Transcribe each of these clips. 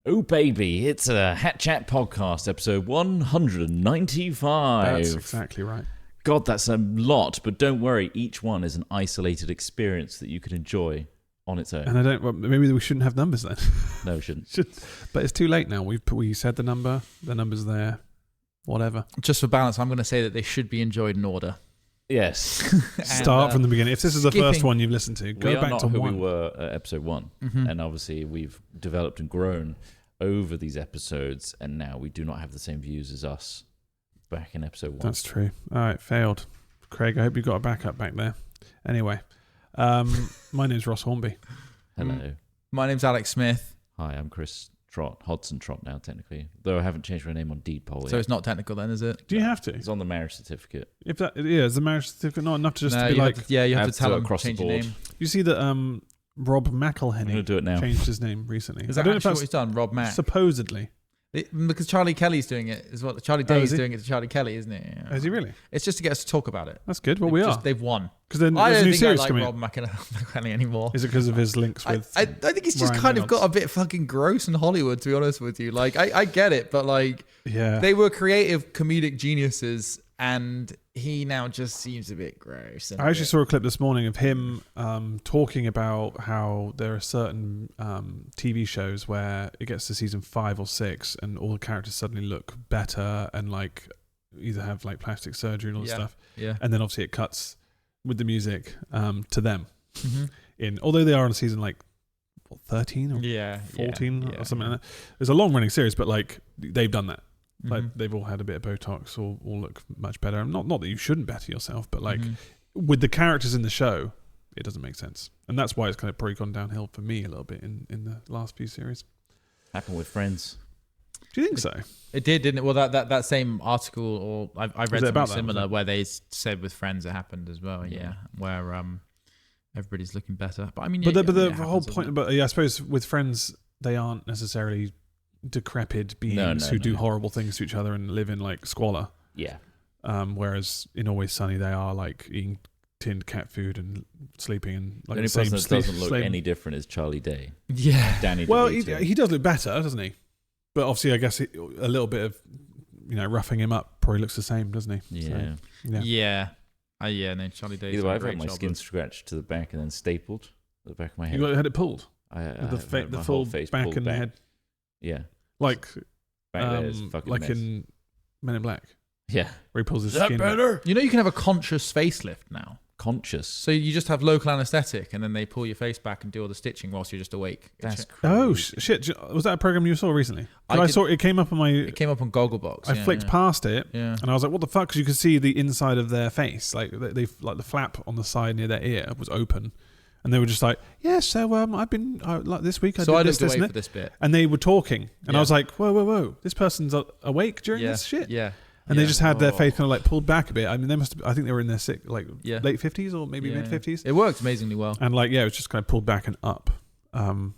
Oh, baby, it's a Hat Chat podcast, episode 195. That's exactly right. God, that's a lot, but don't worry, each one is an isolated experience that you can enjoy on its own. And maybe we shouldn't have numbers then. No, we shouldn't. But it's too late now. We said the number's there, whatever. Just for balance, I'm going to say that they should be enjoyed in order. Yes. Start from the beginning. If this is the first one you've listened to, go back to who one. We were at episode one. Mm-hmm. And obviously we've developed and grown over these episodes, and now we do not have the same views as us back in episode one. That's true. All right, failed. Craig, I hope you got a backup back there. Anyway, my name's Ross Hornby. Hello. My name's Alex Smith. Hi, I'm Chris Trott. Hodson Trott now, technically. Though I haven't changed my name on Deed Poll yet. So it's not technical then, is it? Do you have to? It's on the marriage certificate. If that, is the marriage certificate not enough to just to be you like... you have to tell them across change the your board. name. You see that Rob I'm going to McElhenney do it now. changed his name recently. Is I that don't know actually if what he's done? Rob Mac? supposedly. Because Charlie Kelly's doing it as well. Charlie Day's doing it to Charlie Kelly, isn't it? Yeah. Is he really? It's just to get us to talk about it. That's good. Well, we are. They've won. Because then I there's a don't new think I series like coming Rob McElhenney anymore. Is it because of his links with... I think he's just Ryan kind of Reynolds? got a bit fucking gross in Hollywood, to be honest with you. Like, I get it, but like, Yeah. they were creative comedic geniuses, and he now just seems a bit gross. I actually saw a clip this morning of him talking about how there are certain TV shows where it gets to season 5 or 6 and all the characters suddenly look better and like either have like plastic surgery and all this stuff. Yeah. And then obviously it cuts with the music to them. Mm-hmm. Although they are on season like 13 or 14 or something like that. It's a long running series, but like they've done that. Like they've all had a bit of Botox or look much better. Not that you shouldn't better yourself, but like with the characters in the show, it doesn't make sense. And that's why it's kind of probably gone downhill for me a little bit in the last few series. Happened with Friends. Do you think so? It did, didn't it? Well, that same article, or I read something about that, similar where they said with Friends it happened as well. Yeah, where everybody's looking better. But I mean, But the whole point. But I suppose with Friends, they aren't necessarily decrepit beings who do horrible things to each other and live in like squalor. Yeah. Whereas in Always Sunny, they are like eating tinned cat food and sleeping in like The only the same person that sleep. doesn't look any different is Charlie Day. Yeah. Danny Well, DeVito. he does look better, doesn't he? But obviously, I guess a little bit of roughing him up probably looks the same, doesn't he? Yeah. So, yeah. No, Charlie Day. Either way, I've had my skin scratched to the back and then stapled at the back of my head. You had it pulled. The The full face back pulled and the back. head, Yeah. like Back there is fucking like mess. in Men in Black, Yeah. where he pulls his Is that skin. better? You know, you can have a conscious facelift now. Conscious. So you just have local anesthetic, and then they pull your face back and do all the stitching whilst you're just awake. That's crazy. Oh shit! Was that a program you saw recently? I saw it came up on my. It came up on Gogglebox. I flicked past it, Yeah. and I was like, "What the fuck?" Because you could see the inside of their face, like they like the flap on the side near their ear was open, and they were just like, "Yeah, so I've been like this week. I So I did this, looked this, away and for this bit. and they were talking, and Yeah. I was like, "Whoa! This person's awake during Yeah. this shit." Yeah. And they just had their Oh. face kind of like pulled back a bit. I mean, I think they were in their Yeah. late 50s or maybe Yeah. mid 50s. It worked amazingly well. And like, yeah, it was just kind of pulled back and up,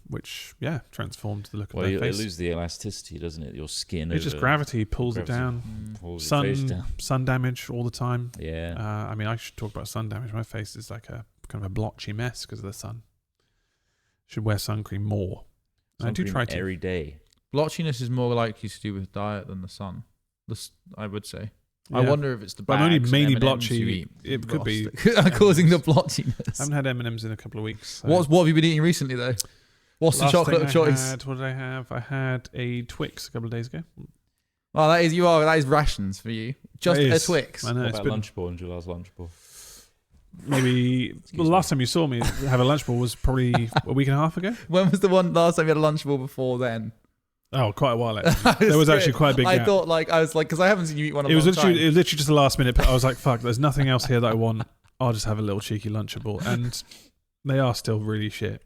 which, transformed the look of Well, their it face. lose the elasticity, doesn't it? Your skin. It's just gravity pulls it down. Pulls your face down. Sun damage all the time. Yeah. I mean, I should talk about sun damage. My face is like a kind of a blotchy mess because of the sun. Should wear sun cream more. I do Sun try cream to. every day. Blotchiness is more likely to do with diet than the sun. I would say. I Yeah. wonder if it's the But I'm only bags and mainly M&Ms blotchy. you eat, It could be. are causing the I blotchiness. haven't had M&Ms in a couple of weeks. So. What have you been eating recently though? What's the Last chocolate thing of choice? What did I have? I had a Twix a couple of days ago. Oh, that is rations for you. Just It a is. Twix. I know, What it's about been Lunchable and your last Lunchable? maybe the last time you saw me have a Lunchable was probably a week and a half ago. When was the one last time you had a Lunchable before then? Oh, quite a while actually. There was actually quite a big I gap. thought because I haven't seen you eat one of It was long literally time. just a last minute. I was like, "Fuck, there's nothing else here that I want. I'll just have a little cheeky Lunchable," and they are still really shit.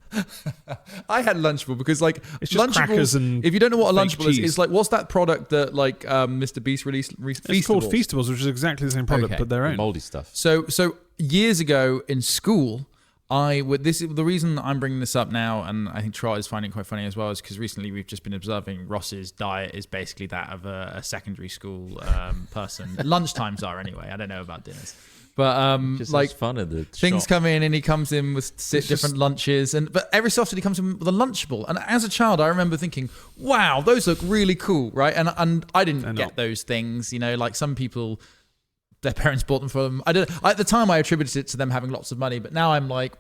I had Lunchable because It's just crackers and if you don't know what a fake Lunchable is, cheese. it's like what's that product that Mr. Beast released? it's called Feastables, which is exactly the same product Okay. but their own. Moldy stuff. So years ago in school, the reason I'm bringing this up now, and I think Trott is finding it quite funny as well, is because recently we've just been observing Ross's diet is basically that of a secondary school person. Lunchtimes are anyway. I don't know about dinners. But just like fun at the things shop. come in and he comes in with different lunches, but every so often he comes in with a Lunchable. And as a child, I remember thinking, "Wow, those look really cool," right? And I didn't get those things, like some people, their parents bought them for them. At the time, I attributed it to them having lots of money, but now I'm like,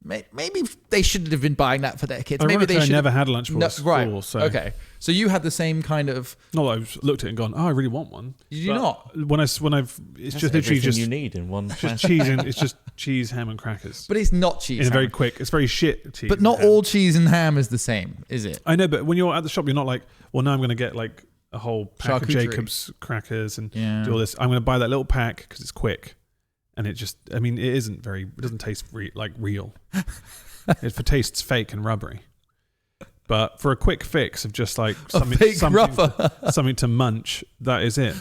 maybe they shouldn't have been buying that for their kids. Maybe they should. I never had a Lunchable at school. Right. So. Okay. So you had the same kind of. Not that I've looked at it and gone, "Oh, I really want one." Did you not? When I've, it's That's just literally just you need in one. just cheese and it's just cheese, ham, and crackers. But it's not cheese. It's very quick. It's very shit cheese. But not all cheese and ham is the same, is it? I know, but when you're at the shop, you're not like, well, now I'm going to get like a whole pack of Charcuterie. Jacob's crackers and do all this. I'm going to buy that little pack because it's quick, and it just, I mean, it doesn't taste like real. It tastes fake and rubbery. But for a quick fix of just like something to munch, that is it.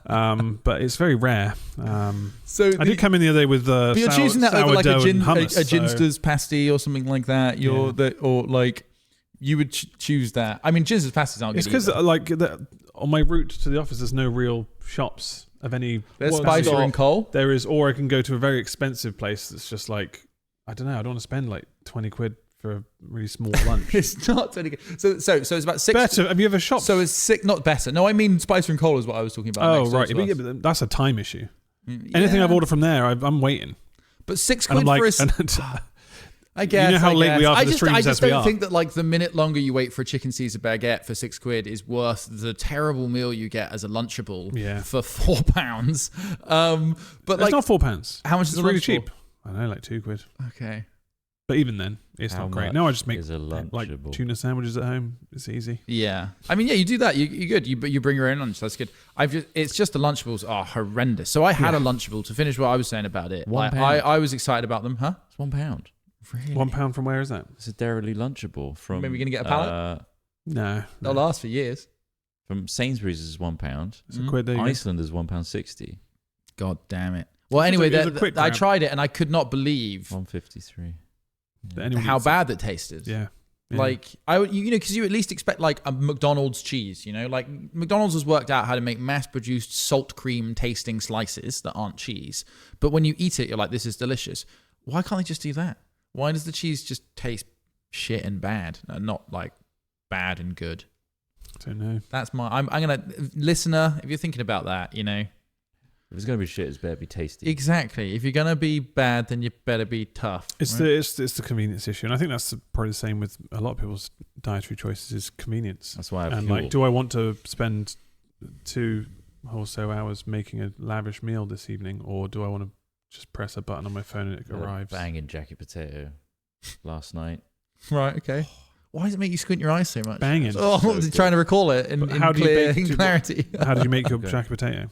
But it's very rare. So I did come in the other day with but you're choosing that over like a Ginster's pasty or something like that. Or like you would choose that. I mean, Ginster's pasties aren't good. It's because on my route to the office, there's no real shops of any. There's Spicer and Coal. There is, or I can go to a very expensive place that's just like, I don't know. I don't want to spend like 20 quid for a really small lunch. It's not 20 quid. So it's about 6. Better. Have you ever shopped? So it's 6, not better. No, I mean Spicer and Coal is what I was talking about. Oh, right. But that's a time issue. Anything I've ordered from there, I'm waiting. But 6 quid for a... I guess. You know how late we are for the streams as we are. I just don't think that like the minute longer you wait for a chicken Caesar baguette for 6 quid is worth the terrible meal you get as a Lunchable for £4. But it's not £4. How much is it's a really Lunchable? cheap. I know, like 2 quid. Okay. But even then, it's not great. No, I just make like tuna sandwiches at home. It's easy. Yeah, I mean, you do that. You're good. You bring your own lunch. That's good. It's just the Lunchables are horrendous. So I had a Lunchable to finish what I was saying about it. I was excited about them. Huh? It's £1. Really? £1 from where is that? It's a Dairy Lunchable from. Maybe we're gonna get a pallet. No, they'll last for years. From Sainsbury's is £1. It's a quid. Iceland is £1.60. God damn it. Well, anyway, I tried it and I could not believe £1.53. How bad that tasted. Yeah. Like because you at least expect like a McDonald's cheese, like McDonald's has worked out how to make mass-produced salt cream tasting slices that aren't cheese. But when you eat it, you're like, this is delicious. Why can't they just do that? Why does the cheese just taste shit and bad, and not like bad and good? I don't know. That's I'm gonna listener. If you're thinking about that, If it's gonna be shit, it's better be tasty. Exactly. If you're gonna be bad, then you better be tough. It's the convenience issue, and I think that's probably the same with a lot of people's dietary choices. Is convenience. That's why. Do I want to spend 2 or so hours making a lavish meal this evening, or do I want to just press a button on my phone and it arrives? Banging jacket potato last night. Right. Okay. Why does it make you squint your eyes so much? Banging. Trying to recall it in clarity. How do you make your jacket potato?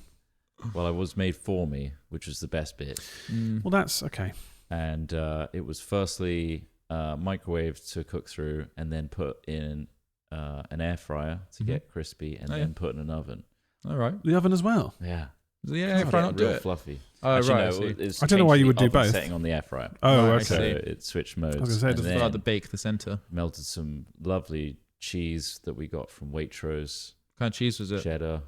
Well, it was made for me, which was the best bit. Well, that's okay. And it was firstly microwaved to cook through, and then put in an air fryer to get crispy, and then put in an oven. All right. The oven as well? Yeah. Does the air fryer not do it? Fluffy. Oh, actually, right. No, I don't know why you would do both. Setting on the air fryer. Oh, okay. So it switched modes. I was going to say, it's like the bake the center. Melted some lovely cheese that we got from Waitrose. What kind of cheese was it? Cheddar,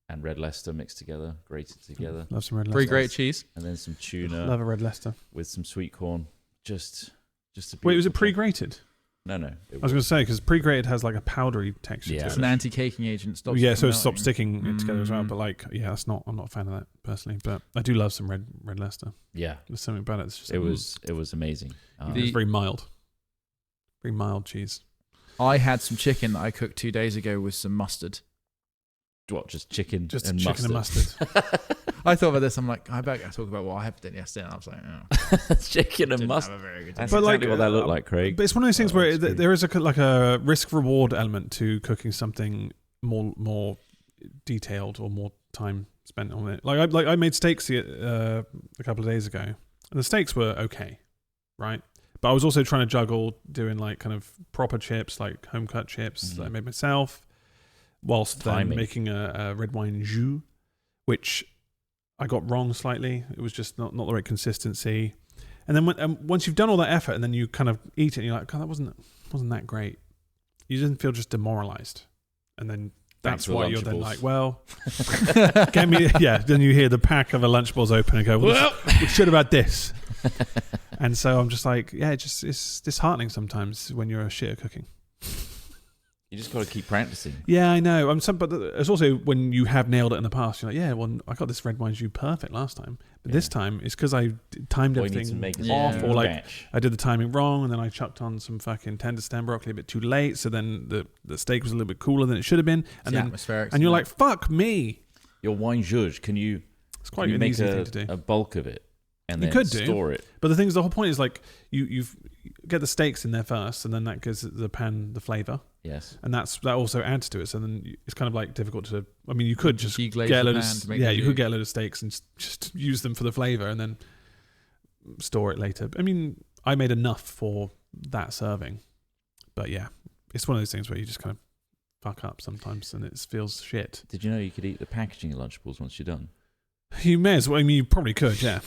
and red Leicester mixed together, grated together. Love some red Leicester. Pre-grated cheese. And then some tuna. Love a red Leicester. With some sweet corn. Just a Wait, was it pre-grated? No. I was going to say, because pre-grated has like a powdery texture to it. It's an anti-caking agent. So it stops sticking it together as well. But I'm not a fan of that personally. But I do love some red Leicester. Yeah. There's something about it. It's just it was amazing. It's very mild. Very mild cheese. I had some chicken that I cooked 2 days ago with some mustard. What, just chicken and chicken mustard? And mustard. I thought about this. I'm like, I better talk about what I had yesterday. And I was like, oh. Chicken and mustard. Have a very good That's time. exactly what that looked like, Craig. But it's one of those things where there is a risk-reward element to cooking something more detailed or more time spent on it. I made steaks a couple of days ago, and the steaks were okay, right? But I was also trying to juggle doing like kind of proper chips, like home-cut chips that I made myself, whilst then making a red wine jus, which I got wrong slightly. It was just not the right consistency. And then once you've done all that effort, and then you kind of eat it, and you're like, God, that wasn't that great. You didn't feel just demoralized, and then that's why you're then like, well, get me. Yeah, then you hear the pack of a Lunchables open and go, well, we should have had this. And so I'm just like, yeah, it's disheartening sometimes when you're a shit at cooking. You just got to keep practicing. Yeah, I know. But it's also when you have nailed it in the past, you're like, yeah, well, I got this red wine jus perfect last time. But this time, it's because I timed everything off, or like I did the timing wrong, and then I chucked on some fucking tender stem broccoli a bit too late, so then the steak was a little bit cooler than it should have been. And then atmospheric. And you're like, fuck me. Your wine jus, it's quite an easy thing to do. A bulk of it. And then store it. But the whole point is like you get the steaks in there first, and then that gives the pan the flavour. Yes. And that also adds to it. So then it's kind of like difficult to. I mean, you could just get a load you could get a load of steaks and just use them for the flavour, and then store it later. I mean, I made enough for that serving, but yeah, it's one of those things where you just kind of fuck up sometimes, and it feels shit. Did you know you could eat the packaging of Lunchables once you're done? You may as well. I mean, you probably could, yeah.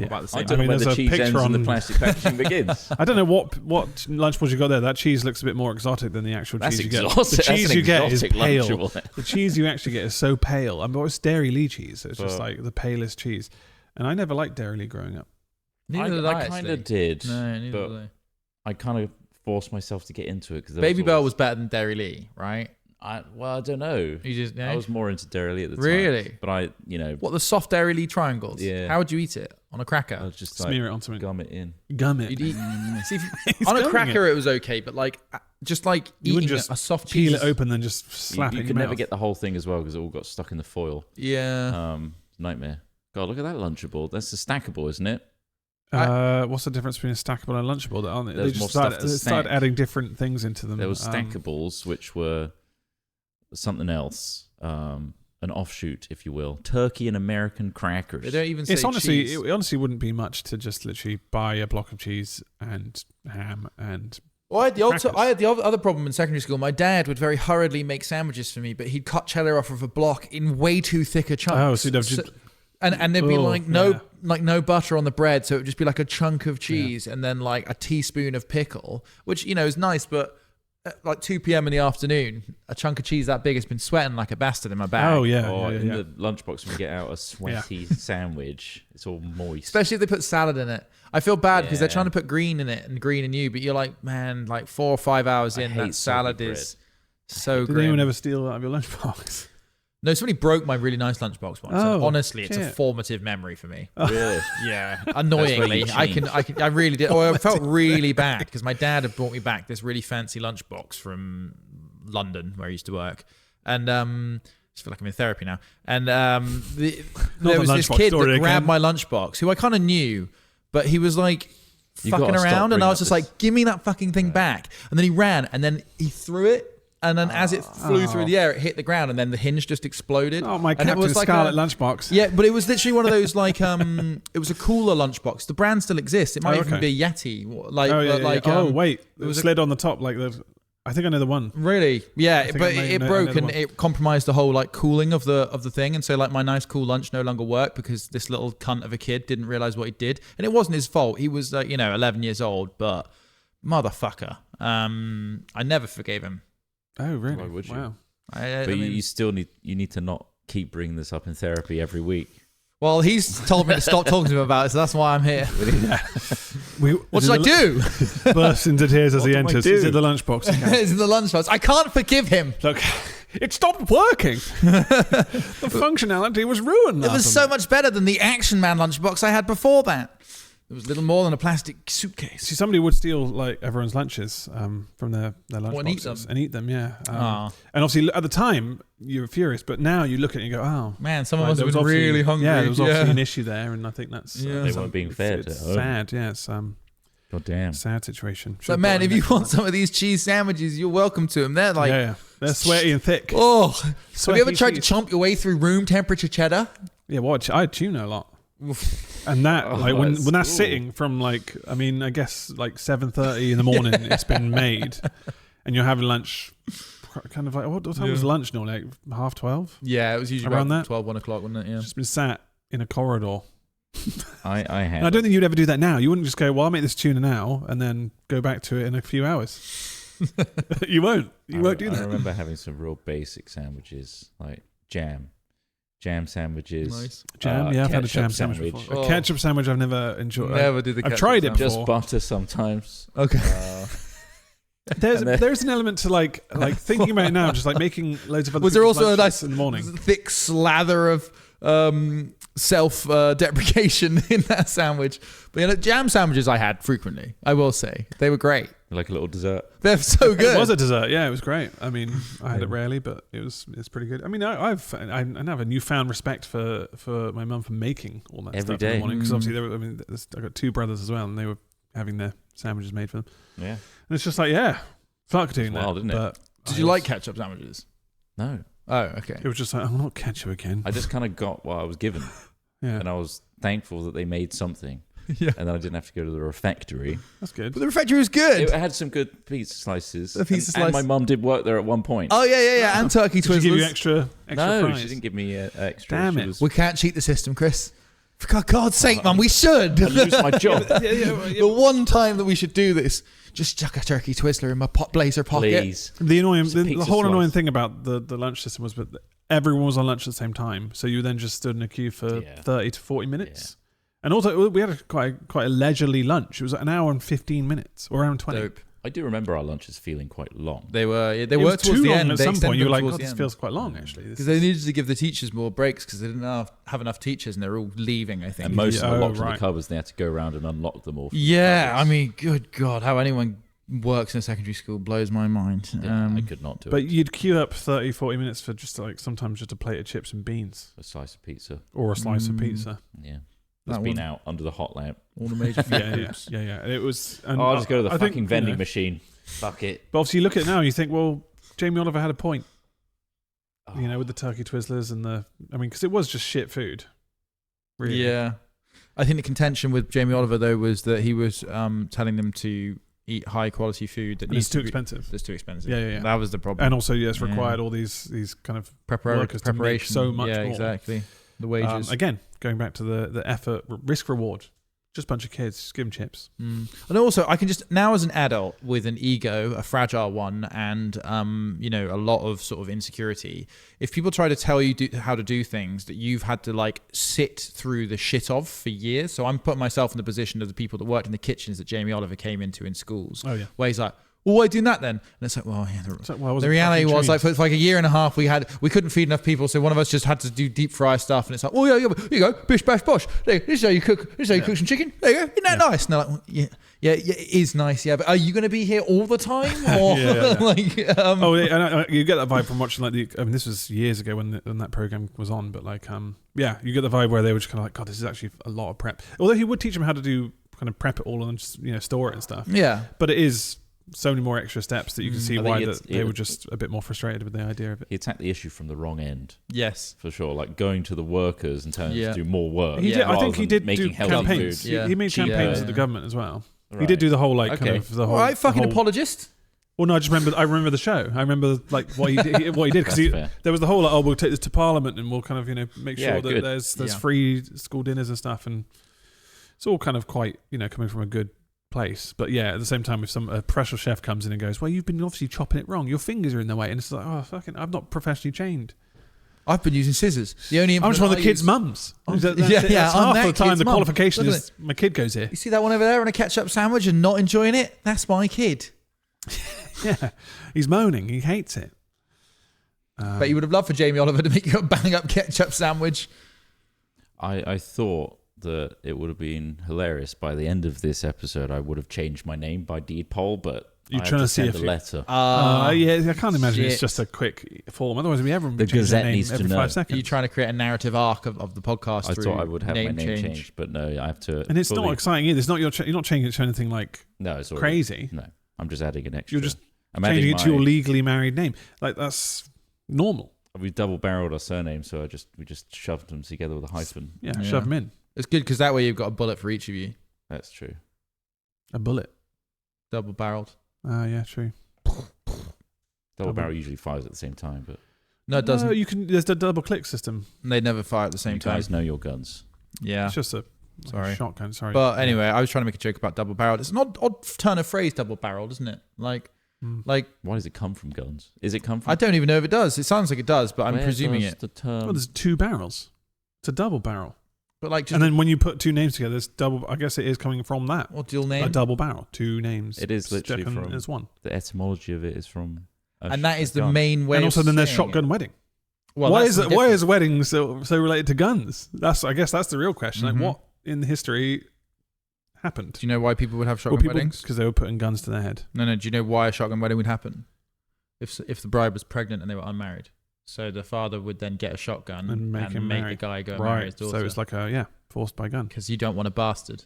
About the same. I don't know where the cheese ends and the plastic packaging begins. I don't know what Lunchables you got there. That cheese looks a bit more exotic than the actual cheese you get. The cheese you get is pale. The cheese you actually get is so pale. I mean, it's Dairy Lee cheese. So it's just like the palest cheese. And I never liked Dairy Lee growing up. I kind of did. No, neither did I kind of forced myself to get into it because Baby Bell was better than Dairy Lee, right? I don't know. I was more into Dairy Lee at the time. Really? But what, the soft Dairy Lee triangles? Yeah. How would you eat it? On a cracker? I would just smear it on something. Gum it in. Gum it. You'd eat. See, on a cracker it was okay, but like just like you eating just a soft peel cheese. it open, then just slap it. You could never get the whole thing as well because it all got stuck in the foil. Yeah. Nightmare. God, look at that Lunchable. That's a stackable, isn't it? What's the difference between a stackable and a Lunchable? They just started adding different things into them. There was stackables, which were something else. An offshoot, if you will. Turkey and American crackers. They don't even say cheese. It honestly wouldn't be much to just literally buy a block of cheese and ham and. Well, I had the other problem in secondary school. My dad would very hurriedly make sandwiches for me, but he'd cut cheddar off of a block in way too thicker chunks. Oh, so you'd have just. And there'd be no butter on the bread, so it would just be like a chunk of cheese and then like a teaspoon of pickle, which is nice, but at like 2 p.m. in the afternoon, a chunk of cheese that big has been sweating like a bastard in my bag. Oh yeah, or in the lunchbox when we get out a sweaty sandwich, it's all moist. Especially if they put salad in it. I feel bad because they're trying to put green in it and green in you, but you're like, man, like 4 or 5 hours in, that salad is so great. Did anyone ever steal out of your lunchbox? No, somebody broke my really nice lunchbox once. And honestly, it's a formative memory for me. Really? Yeah. Annoyingly, I really did. I felt really bad because my dad had brought me back this really fancy lunchbox from London where I used to work, and I just feel like I'm in therapy now. And there was this kid that grabbed my lunchbox who I kind of knew, but he was like fucking around, and I was just like, "Give me that fucking thing back!" And then he ran, and then he threw it. And then as it flew through the air, it hit the ground, and then the hinge just exploded. Oh, my Captain Scarlet lunchbox. Yeah, but it was literally one of those, like, it was a cooler lunchbox. The brand still exists. It might even be a Yeti. Wait. It was slid on the top. I think I know the one. Really? Yeah, but it broke, and it compromised the whole, like, cooling of the thing. And so, like, my nice, cool lunch no longer worked because this little cunt of a kid didn't realize what he did. And it wasn't his fault. He was, 11 years old, but motherfucker. I never forgave him. Oh, really? Why would you? Wow. But you still need to not keep bringing this up in therapy every week. Well, he's told me to stop talking to him about it, so that's why I'm here. What should I do? Bursts into tears as he enters. Is it the lunchbox? It's in the lunchbox. I can't forgive him. Look, it stopped working. The functionality was ruined. It was so much better than the Action Man lunchbox I had before that. It was little more than a plastic suitcase. See, somebody would steal like everyone's lunches from their lunchboxes and eat them. Yeah. And obviously at the time you were furious, but now you look at it and you go, "Oh man, someone must have been really hungry." Yeah, there was obviously an issue there, and I think that's they weren't being fed. It's sad. Yeah, it's God damn, sad situation. So man, if you want some of these cheese sandwiches, you're welcome to them. They're like they're sweaty and thick. Oh, have you ever tried to chomp your way through room temperature cheddar? Yeah, I tuna a lot. And that when that's sitting from I guess 7:30 in the morning it's been made, and you're having lunch kind of like what time was lunch normally, like 11:30? Yeah, it was usually around that 12, 1 o'clock, wasn't it? Yeah, just been sat in a corridor. I have. And I don't think you'd ever do that now. You wouldn't just go, "Well, I'll make this tuna now," and then go back to it in a few hours. You won't. You won't do that. I remember having some real basic sandwiches, like jam sandwiches. Nice. Jam, I've had a jam sandwich before. Oh. A ketchup sandwich I've never enjoyed. Never did the ketchup I've tried it sandwich. before. Just butter sometimes. Okay. There's an element to like thinking about it now, just like making loads of other. Was there also a nice in the morning? thick slather of self-deprecation in that sandwich? But jam sandwiches I had frequently. I will say they were great. Like a little dessert. They're so good. It was a dessert. Yeah, it was great. I mean, I had it rarely, but it's pretty good. I mean, I have a newfound respect for my mum for making all that Every stuff day. in the morning, because obviously I got two brothers as well, and they were having their sandwiches made for them. Yeah. And it's just like, fuck doing that. Wild, isn't it? But Did you like ketchup sandwiches? No. Oh, okay. It was just like, not ketchup again. I just kind of got what I was given. Yeah, And I was thankful that they made something. Yeah. And then I didn't have to go to the refectory. that's good. But the refectory was good. It had some good pizza slices. The pizza and slice. my mum did work there at one point. Oh yeah. And turkey Did she give you twizzlers. extra no, fries? she didn't give me extra. Damn She it. was- We can't cheat the system, Chris. For God's sake, man, we should. I lose my job. The one time that we should do this, just chuck a turkey twizzler in my blazer pocket. Please. The Just a the pizza whole slice. annoying thing about the lunch system was that everyone was on lunch at the same time, so you then just stood in a queue for 30 to 40 minutes. And also, we had quite a leisurely lunch. It was an hour and 15 minutes, or around 20. Dope. I do remember our lunches feeling quite long. They were It were was towards too the long end. at They some point. You were extended like, towards God, the this end. feels quite long, actually. Because they needed to give the teachers more breaks because they didn't have enough teachers and they're all leaving, I think. And most of them Oh, were locked in right. the cupboards. They had to go around and unlock them all. Yeah, I mean, good God, how anyone works in a secondary school blows my mind. Yeah, I could not do But it. you'd queue up 30, 40 minutes for just like sometimes just a plate of chips and beans A slice of pizza. or a slice of pizza. Yeah. That's That been one. out under the hot lamp. All the major food groups. Yeah. And it was. And I'll just go to the I think, fucking vending you know, machine. Fuck it. But obviously, you look at it now, you think, well, Jamie Oliver had a point. Oh. You know, with the turkey twizzlers and because it was just shit food. Really. Yeah. I think the contention with Jamie Oliver, though, was that he was telling them to eat high quality food that And needs it's too to be- expensive. That's too expensive. Yeah. That was the problem. And also, yes, Yeah. required all these kind of workers to make preparation. so much yeah, more. exactly. The wages. Again, going back to the effort, risk reward. Just a bunch of kids, just give them chips. And also, I can just now, as an adult with an ego, a fragile one, and a lot of sort of insecurity. If people try to tell you how to do things that you've had to like sit through the shit of for years, so I'm putting myself in the position of the people that worked in the kitchens that Jamie Oliver came into in schools. Oh yeah. Where he's like, well, why doing that then? And it's like, well, yeah. It's like, well, I wasn't The reality fucking was like trained. for like a year and a half we couldn't feed enough people, so one of us just had to do deep fry stuff, and it's like, oh yeah, here you go, bish bash bosh. This is how you cook. This is how you cook some chicken. There you go. Isn't that nice? And they're like, well, yeah, it is nice. Yeah, but are you going to be here all the time? Or You get that vibe from watching this was years ago when that program was on, but you get the vibe where they were just kind of like, God, this is actually a lot of prep. Although he would teach them how to do kind of prep it all and just store it and stuff. Yeah, But it is so many more extra steps that you can see I think why it's- they were just a bit more frustrated with the idea of it. He attacked the issue from the wrong end, yes. for sure. Like going to the workers and telling them to do more work. He did. I rather think he than did making do healthy campaigns. food. Yeah. He made Cheaper. campaigns Yeah. at the government as well. He Right. did do the whole kind Okay. of the All whole. right, fucking the whole, apologist. Well, no, I remember the show. I remember what he did. What he did because That's fair. there was the whole we'll take this to Parliament and we'll kind of make Yeah, sure that good. there's Yeah. free school dinners and stuff, and it's all kind of quite coming from a good place. But yeah, at the same time, if a professional chef comes in and goes, well, you've been obviously chopping it wrong, your fingers are in the way, and it's like, oh fucking, I'm not professionally trained. I've been using scissors. The only I'm just one of the kids' use- mums. That's yeah, that's I'm half that the time kid's the mum. qualification Look at is my kid goes here. You see that one over there on a ketchup sandwich and not enjoying it? That's my kid. Yeah, he's moaning. He hates it. But you would have loved for Jamie Oliver to make you a bang up ketchup sandwich. I thought that it would have been hilarious. By the end of this episode, I would have changed my name by deed poll, but You're I had trying to to see send if a you- letter. Yeah, I can't imagine it's shit. just a quick form. Otherwise, everyone The would change their Gazette name needs to every know. 5 Are seconds. you trying to create a narrative arc of the podcast? I through thought I would have my name change? changed, but no, I have to. And it's not fully- exciting either. It's not you're not changing it to anything like No, it's already, crazy. No, I'm just adding an extra. You're just I'm changing adding it to your my- legally married name. Like that's normal. We double-barreled our surname, so we just shoved them together with a hyphen. Yeah, Yeah. shove them in. It's good because that way you've got a bullet for each of you. That's true. A bullet. Double barreled. Yeah, true. Double barrel usually fires at the same time, but No, it doesn't. No, you can. There's the double click system. They never fire at the same you time. guys know your guns. Yeah. It's just a Sorry. shotgun. Sorry. But anyway, I was trying to make a joke about double barreled. It's an odd turn of phrase, double barreled, isn't it? Like, Like, why does it come from guns? Is it come from? I don't even know if it does. It sounds like it does, but I'm presuming it. The term... Well, there's 2 barrels. It's a double barrel. But like, and then when you put 2 names together, it's double. I guess it is coming from that. What dual name? A double barrel, 2 names. It is literally from. As one. The etymology of it is from. And that is the main way. And also, then there's shotgun it. wedding. Well, why is wedding so related to guns? I guess that's the real question. Mm-hmm. Like, what in history happened? Do you know why people would have shotgun weddings? Because they were putting guns to their head. No. Do you know why a shotgun wedding would happen? If the bride was pregnant and they were unmarried, so the father would then get a shotgun and make the guy go and marry his daughter. So it's like forced by gun. Because you don't want a bastard.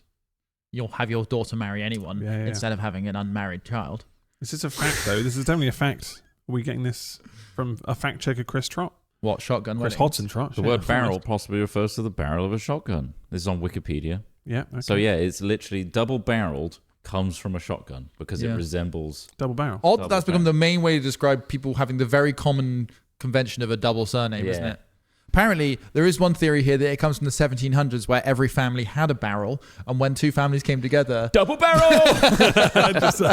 You'll have your daughter marry anyone instead of having an unmarried child. This is a fact, though. This is definitely a fact. Are we getting this from a fact checker, Chris Trott? What, shotgun Chris weddings? Hodson Trott. The word barrel possibly refers to the barrel of a shotgun. This is on Wikipedia. Yeah. Okay. So it's literally double-barreled comes from a shotgun because it resembles... Double barrel. Odd that's become the main way to describe people having the very common convention of a double surname, isn't it? Apparently, there is one theory here that it comes from the 1700s where every family had a barrel, and when 2 families came together... Double barrel!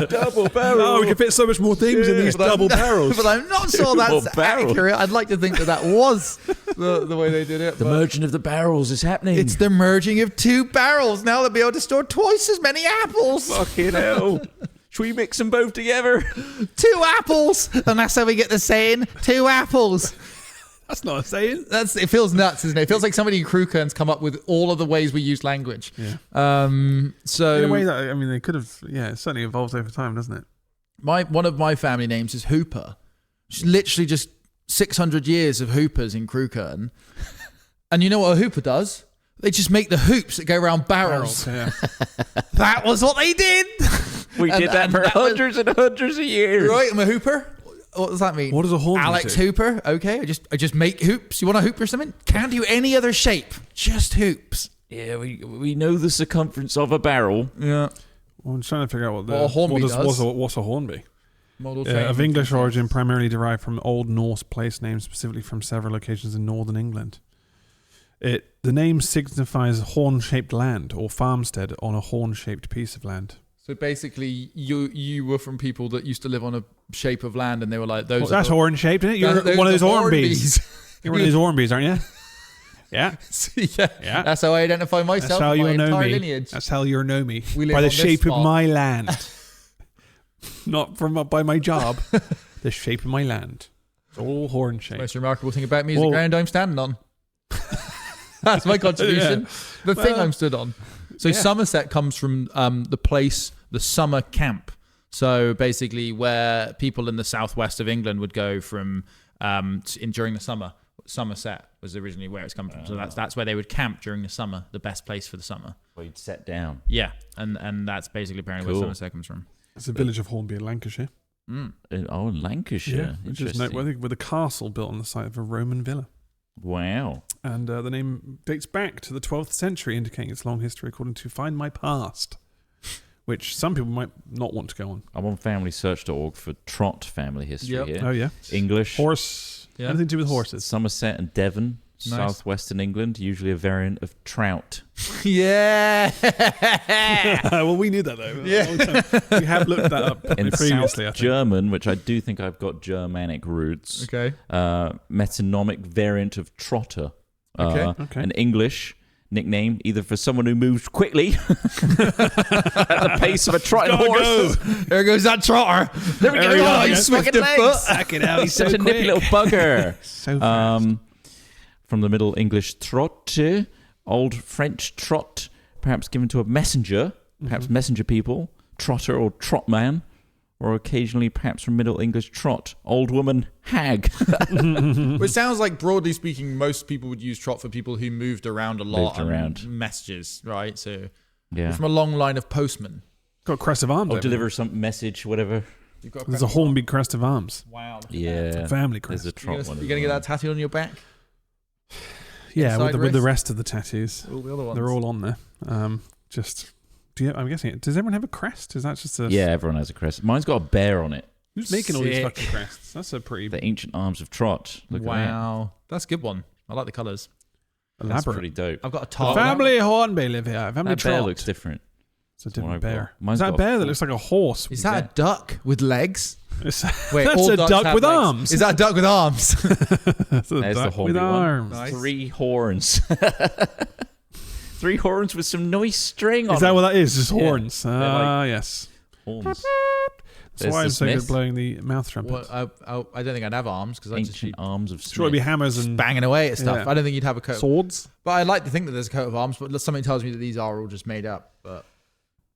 Double barrel! Oh, we can fit so much more things in these double barrels. But I'm not sure that's accurate. I'd like to think that was the way they did it. The merging of the barrels is happening. It's the merging of 2 barrels. Now they'll be able to store twice as many apples. Fucking hell. Should we mix them both together? 2 apples! And that's how we get the saying, 2 apples. That's not a saying. It feels nuts, isn't it? It feels like somebody in Crew Kern's come up with all of the ways we use language. Yeah. So in a way that they could have. Yeah, it certainly evolves over time, doesn't it? One of my family names is Hooper. It's literally just 600 years of hoopers in Crew Kern. And you know what a hooper does? They just make the hoops that go around barrels. Yeah. That was what they did. We did that for hundreds and hundreds of years. Right, I'm a hooper. What does that mean? What does a horn Alex do? Hooper. Okay, I just make hoops. You want a hoop or something? Can't do any other shape. Just hoops. Yeah, we know the circumference of a barrel. Yeah. Well, I'm trying to figure out what a Hornby does. What's a Hornby? Model of English origin, primarily derived from Old Norse place names, specifically from several locations in northern England. The name signifies horn-shaped land or farmstead on a horn-shaped piece of land. So basically, you were from people that used to live on a shape of land, and they were like, "Those." Well, that's horn-shaped, isn't it? You're one of those Hornbys. You're one of those Hornbys, aren't you? Yeah. Yeah. That's how I identify myself. That's how you'll know me. Lineage. That's how you'll know me. We live by the on shape this of my land, not by my job. The shape of my land. It's all horn-shaped. The most remarkable thing about me is the ground I'm standing on. That's my contribution. The thing I'm stood on. So Somerset comes from the place, the summer camp. So basically where people in the southwest of England would go from during the summer. Somerset was originally where it's come from. So that's where they would camp during the summer, the best place for the summer. Where you'd set down. Yeah, and that's basically apparently where Somerset comes from. It's a village of Hornby in Lancashire. In Lancashire. Yeah, which is noteworthy, with a castle built on the site of a Roman villa. Wow. And the name dates back to the 12th century, indicating its long history according to Find My Past, which some people might not want to go on. I'm on familysearch.org for Trott family history here. Oh, yeah. English. Horse. Yeah. Anything to do with horses. Somerset and Devon. Nice. Southwestern England, usually a variant of trout. Yeah. Well, we knew that though. Yeah. We have looked that up In previously. South German, which I do think I've got Germanic roots. Okay. Metonymic variant of trotter. Okay. An English nickname, either for someone who moves quickly at the pace of a trotting horse. There goes that trotter. There we go. Oh, he's swift fucking of foot. Fucking hell, he's such a nippy little bugger. So fast. From the Middle English trotte, Old French trot, perhaps given to a messenger, perhaps messenger people, trotter or trotman, or occasionally perhaps from Middle English trot, old woman, hag. Well, it sounds like, broadly speaking, most people would use trot for people who moved around a lot. Messages, right? So from a long line of postmen. Got a crest of arms. Or deliver some message, whatever. There's a Hornby crest of arms. Wow. Yeah. Family crest. There's a trot one. You're going to get that tattooed on your back? Yeah, with the rest of the tattoos. All the other ones. They're all on there. I'm guessing, does everyone have a crest? Is that just a... Yeah, everyone has a crest. Mine's got a bear on it. Who's making all these fucking crests? That's a pretty... The ancient arms of Trott. Look wow. That's a good one. I like the colours. That's pretty dope. I've got a top. Family Hornby live here. Family That bear Trott. looks different. It's a different bear. Mine's Is that a bear that looks like a horse? Is that a duck with legs? Wait, that's a duck with arms. Is that a duck with arms? That's a duck with arms. Nice. 3 horns. 3 horns with some nice string on. Is that what that is? Just horns. Yes. Horns. That's why I'm so good at blowing the mouth trumpet. Well, I don't think I'd have arms because I'd just be arms of Smith. Sure, it'd be hammers and banging away at stuff. Yeah. I don't think you'd have a coat. Swords. But I like to think that there's a coat of arms, but something tells me that these are all just made up. But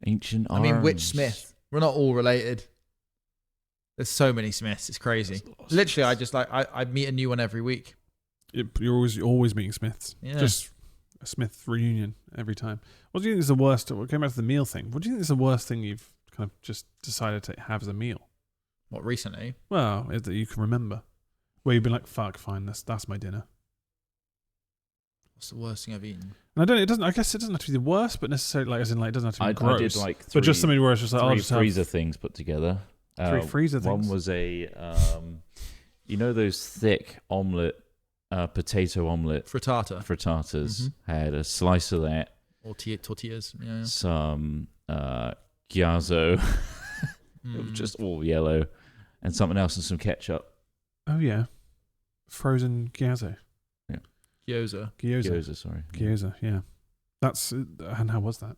ancient arms. I mean, which Smith? We're not all related. There's so many Smiths. It's crazy. Literally, I meet a new one every week. You're always meeting Smiths. Yeah. Just a Smith reunion every time. What do you think is the worst? We'll go back to the meal thing. What do you think is the worst thing you've kind of just decided to have as a meal? What, recently? Well, that you can remember. Where you've been like, fuck, fine, that's my dinner. What's the worst thing I've eaten? And I guess it doesn't have to be the worst, but necessarily like as in like it doesn't have to be gross. I did like 3, but just something where it's just like 3 I'll just freezer things put together. 3 freezer things. One was a, you know those thick omelette, potato omelette frittatas. Mm-hmm. Had a slice of that. Or tortillas. Yeah. Some gyozo. It was just all yellow, and something else and some ketchup. Oh yeah, frozen gyozo. Yeah, gyoza. Sorry, gyoza. Yeah, that's and how was that?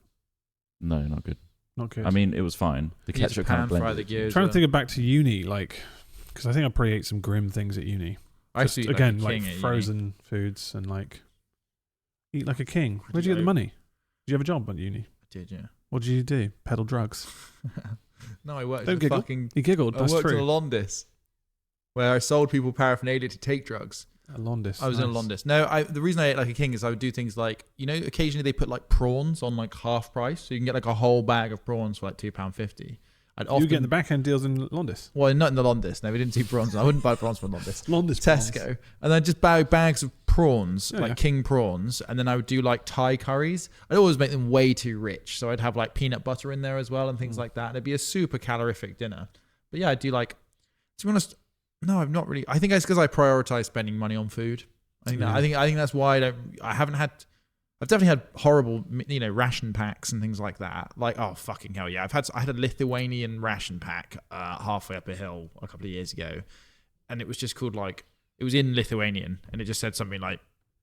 No, not good. Not good. I mean, it was fine. The ketchup kind of blended. I'm trying to think back to uni, like, because I think I probably ate some grim things at uni. Just, again, like frozen foods and like eat like a king. Where'd you get the money? Did you have a job at uni? I did, yeah. What did you do? Peddle drugs? No, I worked. Don't giggle. He giggled. That's I worked true. in a Londis, where I sold people paraphernalia to take drugs. A Londis. I was in a Londis. No, the reason I ate like a king is I would do things like, occasionally they put like prawns on like half price, so you can get like a whole bag of prawns for like £2.50. You get the back end deals in Londis? Well, not in the Londis. No, we didn't do prawns. I wouldn't buy prawns from Londis. Tesco. Prawns. And then just buy bags of prawns, king prawns. And then I would do like Thai curries. I'd always make them way too rich. So I'd have like peanut butter in there as well and things like that. And it'd be a super calorific dinner. But yeah, I'd do like, to be honest, no, I've not really. I think it's because I prioritize spending money on food. I think that's why I've definitely had horrible, ration packs and things like that. Like, oh, fucking hell, yeah. I had a Lithuanian ration pack halfway up a hill a couple of years ago. And it was just called it was in Lithuanian. And it just said something like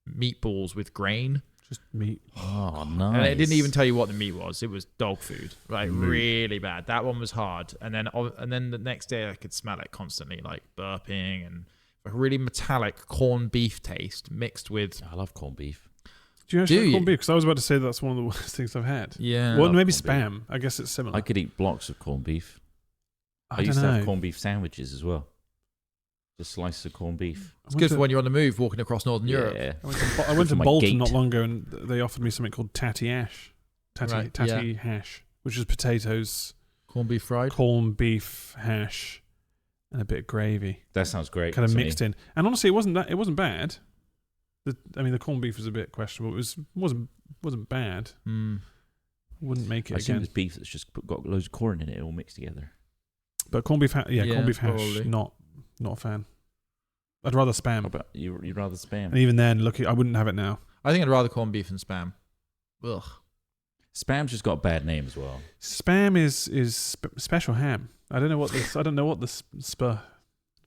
meatballs with grain. Just meat. Oh, nice. And it didn't even tell you what the meat was. It was dog food. Really bad. That one was hard. And then the next day I could smell it constantly, like burping and a really metallic corned beef taste mixed with... I love corned beef. Do you actually like corned beef? Because I was about to say that's one of the worst things I've had. Yeah. Well, maybe spam. I guess it's similar. I could eat blocks of corned beef. I used to have corned beef sandwiches as well. Just slices of corned beef. It's good for when you're on the move, walking across Northern Europe. Yeah. I went to Bolton not long ago, and they offered me something called tatty hash. Tatty hash, which is potatoes, corned beef fried, corned beef hash, and a bit of gravy. That sounds great. Kind of mixed in. And honestly, it wasn't bad. The corned beef was a bit questionable. It wasn't bad. Wouldn't make it again. There's beef that's just got loads of corn in it, all mixed together. But corned beef, corned beef hash, probably. Not a fan. I'd rather spam. But you'd rather spam. And even then, I wouldn't have it now. I think I'd rather corned beef than spam. Ugh. Spam's just got a bad name as well. Spam is special ham. I don't know what the spur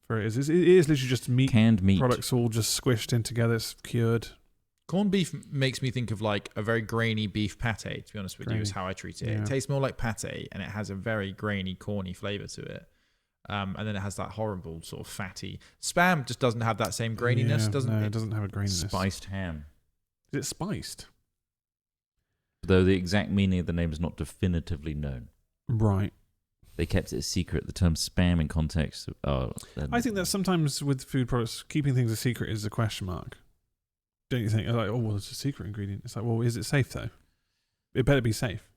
for it is. It is literally just canned meat products all just squished in together. It's cured. Corned beef makes me think of like a very grainy beef pate. To be honest with you, is how I treat it. Yeah. It tastes more like pate, and it has a very grainy, corny flavor to it. And then it has that horrible sort of fatty. Spam just doesn't have that same graininess, doesn't it? No, it doesn't have a graininess. Spiced ham. Is it spiced? Though the exact meaning of the name is not definitively known. Right. They kept it a secret. The term spam in context. I think that sometimes with food products, keeping things a secret is a question mark. Don't you think? Like, it's a secret ingredient. It's like, well, is it safe though? It better be safe.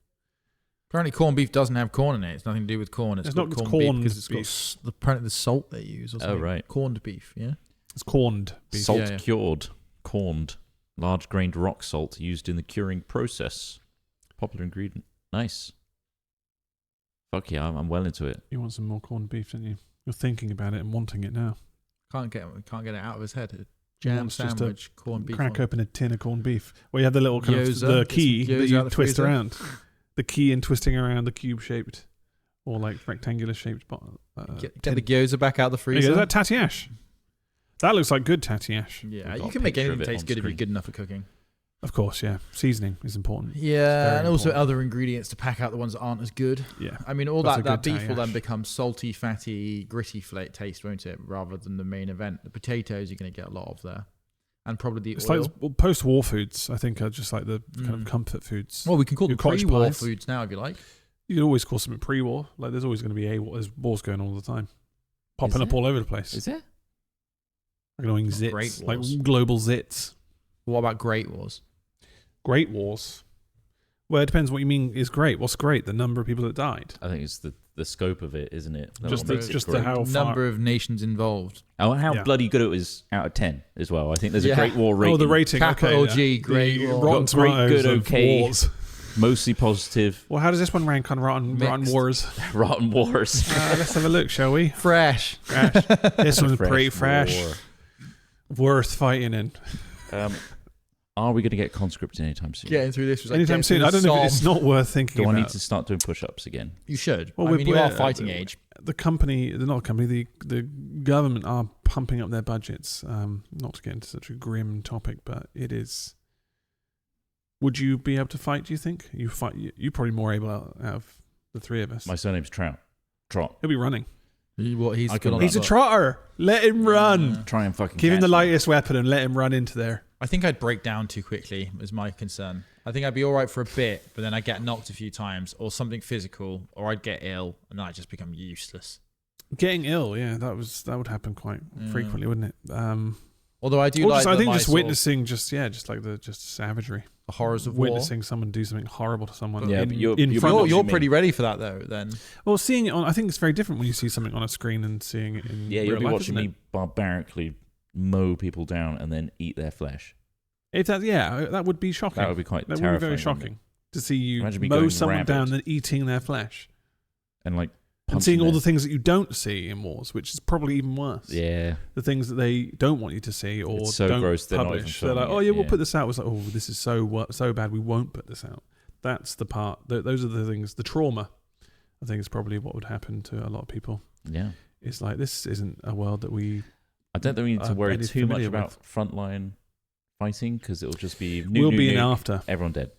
Apparently, corned beef doesn't have corn in it. It's nothing to do with corn. It's not corned beef because it's got apparently the salt they use. Or something. Oh, right. Corned beef, yeah. It's corned beef. Salt cured, corned, large grained rock salt used in the curing process. Popular ingredient. Nice. Fuck yeah, I'm well into it. You want some more corned beef, don't you? You're thinking about it and wanting it now. Can't get it out of his head. Jam sandwich, corned beef. Crack open a tin of corned beef. Well, you have the little kind of the key that you twist around. the key and twisting around the cube-shaped or like rectangular-shaped get the gyoza back out the freezer. Is that tatty-ash? That looks like good tatty-ash. Yeah, you can make anything taste good if you're good enough at cooking. Of course, yeah. Seasoning is important. Yeah, and also other ingredients to pack out the ones that aren't as good. Yeah. I mean, all that beef will then become salty, fatty, gritty taste, won't it? Rather than the main event. The potatoes you're going to get a lot of there. And probably the oil. Like post-war foods, I think, are just like the kind of comfort foods. Well, we can call them pre-war foods now, if you like. You can always call something pre-war. Like, there's always going to be there's wars going on all the time. Popping up all over the place. Is there? Like annoying zits. Like global zits. What about Great Wars? Great Wars? Well, it depends what you mean is great. What's great? The number of people that died? I think it's the scope of it, isn't it? Just the how far. Number of nations involved. Oh, and how bloody good it was out of 10 as well. I think there's a Great War rating. Oh, the rating. Capital okay, G, Great War. Rotten Tomatoes good, okay. Wars. Mostly positive. Well, how does this one rank on Rotten Wars? Rotten Wars. Let's have a look, shall we? Fresh. This one's pretty fresh. Worth fighting in. Are we going to get conscripted anytime soon? Getting through this was anytime soon. I don't know if it's not worth thinking about. Do I need to start doing push-ups again? You should. Well, I mean, you are fighting age. The government are pumping up their budgets. Not to get into such a grim topic, but it is. Would you be able to fight, do you think? You're probably more able out of the three of us. My surname's Trott. He'll be running. He's a trotter. Let him run. Try and fucking give him the lightest weapon and let him run into there. I think I'd break down too quickly, is my concern. I think I'd be all right for a bit, but then I'd get knocked a few times, or something physical, or I'd get ill, and then I'd just become useless. Getting ill, yeah, that would happen quite frequently, wouldn't it? Although I do I think just witnessing, just savagery, the horrors of war. Witnessing someone do something horrible to someone. Yeah, but you're pretty ready for that though. Then, well, seeing it on, I think it's very different when you see something on a screen and seeing it in real you'll be life, watching me barbarically mow people down and then eat their flesh. That would be shocking. That would be quite terrifying. That would be very shocking to see you mow someone down and eating their flesh. And seeing all the things that you don't see in wars, which is probably even worse. Yeah. The things that they don't want you to see or it's so don't gross publish. They're like, we'll put this out. It's like, oh, this is so bad, we won't put this out. That's the part. Those are the things. The trauma, I think, is probably what would happen to a lot of people. Yeah. It's like, this isn't a world that we... I don't think we need to worry too much about frontline fighting, because it'll just be... We'll be in after. Everyone dead.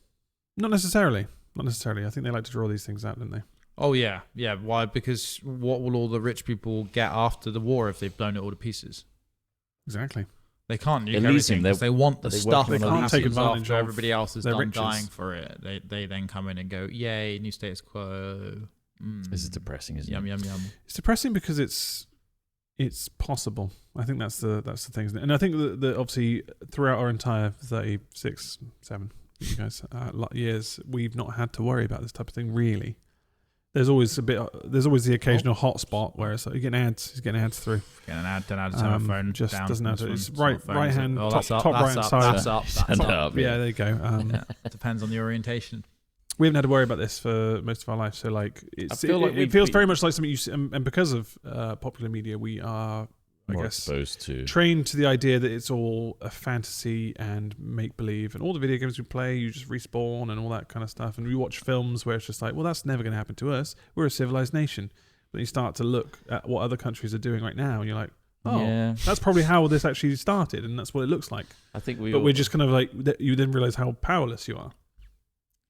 Not necessarily. I think they like to draw these things out, don't they? Oh, yeah. Yeah. Why? Because what will all the rich people get after the war if they've blown it all to pieces? Exactly. They can't nuke everything because they want the stuff they can't take advantage after everybody else is done riches. dying for it. They then come in and go, yay, new status quo. This is depressing, isn't it? Yum. It's depressing because it's possible. I think that's the thing, isn't it? And I think that obviously throughout our entire 36, 7 years, we've not had to worry about this type of thing, really. There's always the occasional hotspot where it's like you're getting ads through. Getting an ad, then add to my phone. Just down, doesn't have to. It's right hand, top right hand side. That's up. Yeah, there you go. Depends on the orientation. We haven't had to worry about this for most of our life, so like it feels very much like something you see, and because of popular media, we are exposed to, trained to the idea that it's all a fantasy and make believe, and all the video games we play, you just respawn and all that kind of stuff. And we watch films where it's just like, well, that's never going to happen to us. We're a civilized nation. But you start to look at what other countries are doing right now, and you're like, oh, that's probably how this actually started, and that's what it looks like. I think we're just kind of like, you then realize how powerless you are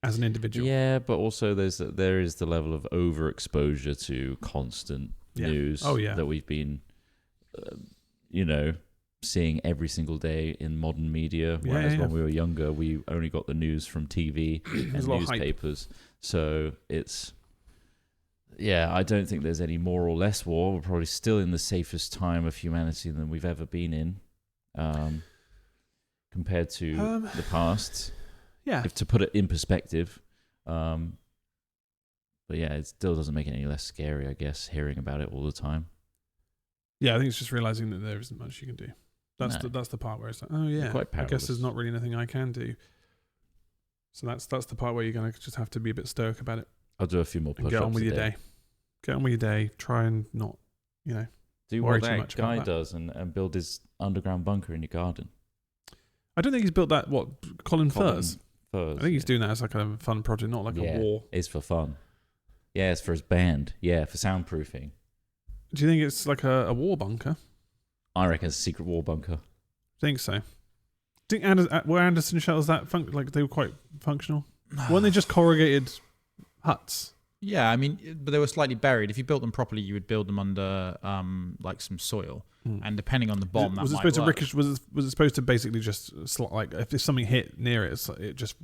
as an individual. Yeah, but also there is the level of overexposure to constant news that we've been, seeing every single day in modern media. Whereas when we were younger, we only got the news from TV and newspapers. So it's, I don't think there's any more or less war. We're probably still in the safest time of humanity than we've ever been in, compared to the past. Yeah. If to put it in perspective. But it still doesn't make it any less scary, I guess, hearing about it all the time. Yeah, I think it's just realizing that there isn't much you can do. That's the part where it's like, oh yeah, I guess there's not really anything I can do. So that's the part where you're gonna just have to be a bit stoic about it. I'll do a few more push-ups. Get on with your day. Get on with your day. Try and not, do what that guy does and build his underground bunker in your garden. I don't think he's built that. What, Colin Firth? furs. I think he's doing that as like a fun project, not like a war. It's for fun. Yeah, it's for his band. Yeah, for soundproofing. Do you think it's like a war bunker? I reckon it's a secret war bunker. Think so. Were Anderson shelters like they were quite functional? Weren't they just corrugated huts? Yeah, I mean, but they were slightly buried. If you built them properly, you would build them under like some soil, and depending on the bomb, was it supposed to ricochet? Was it supposed to basically just like if something hit near it, it just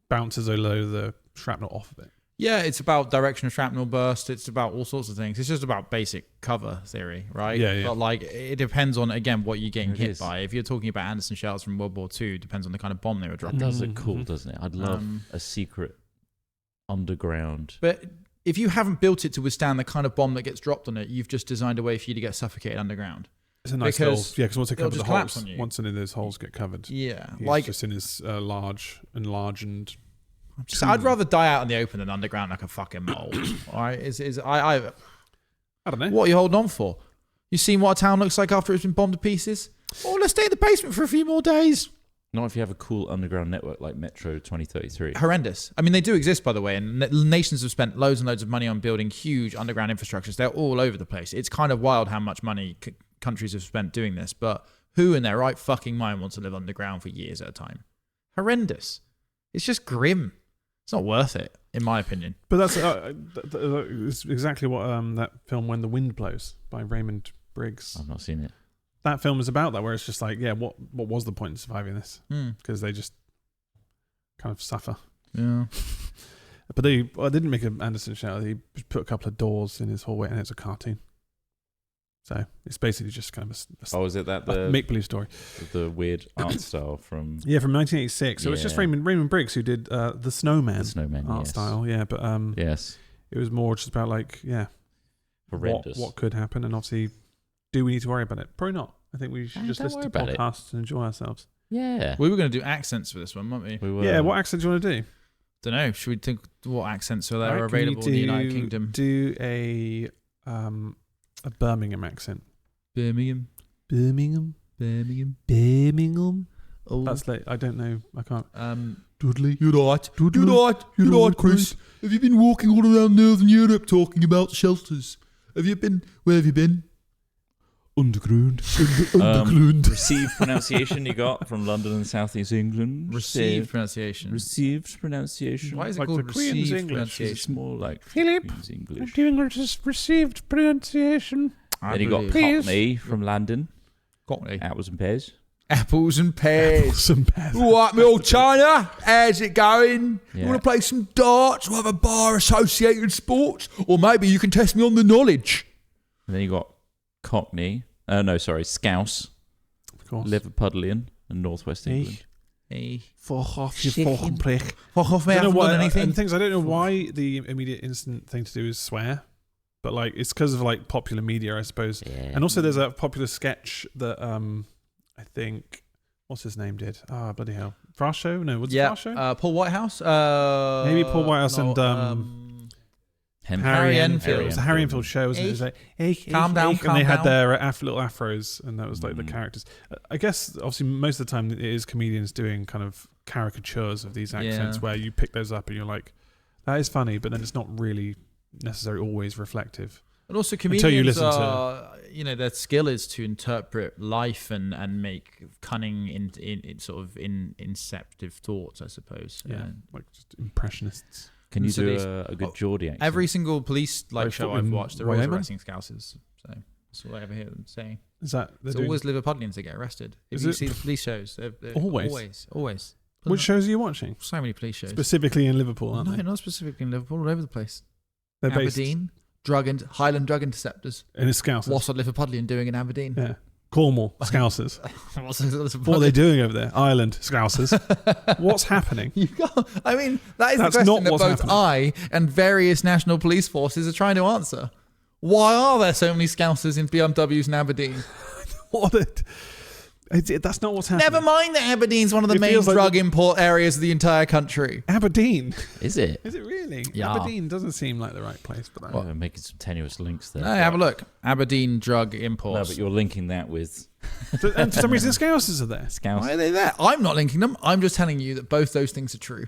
bounces a load of the shrapnel off of it? Yeah, it's about direction of shrapnel burst. It's about all sorts of things. It's just about basic cover theory, right? Yeah. But like, it depends on, again, what you're getting hit by. If you're talking about Anderson shells from World War II, it depends on the kind of bomb they were dropping. That does look cool, doesn't it? I'd love a secret underground. But if you haven't built it to withstand the kind of bomb that gets dropped on it, you've just designed a way for you to get suffocated underground. It's a nice little, because once they cover the holes, once any of those holes get covered, he's like just in his enlarged. I'd rather die out in the open than underground like a fucking mole. All right, I don't know. What are you holding on for? You seen what a town looks like after it's been bombed to pieces? Oh, let's stay in the basement for a few more days. Not if you have a cool underground network like Metro 2033. Horrendous. I mean, they do exist, by the way, and nations have spent loads and loads of money on building huge underground infrastructures. They're all over the place. It's kind of wild how much money countries have spent doing this, but who in their right fucking mind wants to live underground for years at a time? Horrendous. It's just grim. It's not worth it, in my opinion. But that's it's exactly what that film When the Wind Blows by Raymond Briggs. I've not seen it. That film is about that, where it's just like, what was the point in surviving this? Because they just kind of suffer. Yeah. But they didn't make an Anderson shelter. He put a couple of doors in his hallway, and it's a cartoon. So it's basically just kind of is it that the make-believe story? The weird art style from... Yeah, from 1986. So it's just Raymond Briggs who did the Snowman art style. Yeah, but yes, it was more just about like, horrendous. What could happen, and obviously, do we need to worry about it? Probably not. I think we should just listen to podcasts and enjoy ourselves. Yeah. We were going to do accents for this one, weren't we? We were. Yeah, what accent do you want to do? Don't know. Should we think what accents are available in the United Kingdom? Do a Birmingham accent. Birmingham. Oh, that's late. I don't know. I can't. Dudley, you're right. You're right, Chris. Have you been walking all around Northern Europe talking about shelters? Have you been? Where have you been? Underground. Underground. Received pronunciation you got from London and South East England. Received pronunciation. Received pronunciation. Why is it like called the Queen's received English? pronunciation? It's more like Philip, Queen's English. I'm doing received pronunciation. Then you got Cockney from London. Cockney. Apples and pears. Apples and pears. All right, me old China. How's it going? Yeah. You want to play some darts or have a bar associated sports? Or maybe you can test me on the knowledge. And then you got Cockney. Scouse. Of course. Liverpudlian and Northwest England. Fuck off, you fucking prick. Fuck off, mate. I haven't done anything. And things, I don't know why the immediate instant thing to do is swear. But like it's because of like popular media, I suppose. Yeah. And also there's a popular sketch that I think what's his name did? Bloody hell. Frost Show? No, what's Frost Show? Paul Whitehouse. Maybe Paul Whitehouse Harry Enfield. It was the Harry Enfield show, wasn't it? It was like, calm down. And they had their little afros, and that was like the characters. I guess, obviously, most of the time it is comedians doing kind of caricatures of these accents where you pick those up and you're like, that is funny, but then it's not really necessarily always reflective. And also comedians their skill is to interpret life and make cunning in sort of inceptive thoughts, I suppose. Yeah, like just impressionists. Can you do a good Geordie accent? Every single police show I've watched, they're always arresting Scousers. So that's all I ever hear them saying. Is that it's always Liverpudlians that get arrested? If you see the police shows, they're always. Which shows are you watching? So many police shows. Specifically in Liverpool, aren't they? No, not specifically in Liverpool. All over the place. They're Aberdeen, Highland drug interceptors. And it's Scousers. What's a Liverpudlian doing in Aberdeen? Yeah. Cornwall, Scousers. What are they doing over there? Ireland, Scousers. What's happening? I mean, that is the question that both I and various national police forces are trying to answer. Why are there so many Scousers in BMWs in Aberdeen? That's not what's happening. Never mind that Aberdeen's one of the main drug import areas of the entire country. Aberdeen? Is it? Is it really? Yeah. Aberdeen doesn't seem like the right place for that. Well, I'm making some tenuous links there. Hey, have a look. Aberdeen drug imports. No, but you're linking that with... And for some reason, Scousers are there. Scouse. Why are they there? I'm not linking them. I'm just telling you that both those things are true.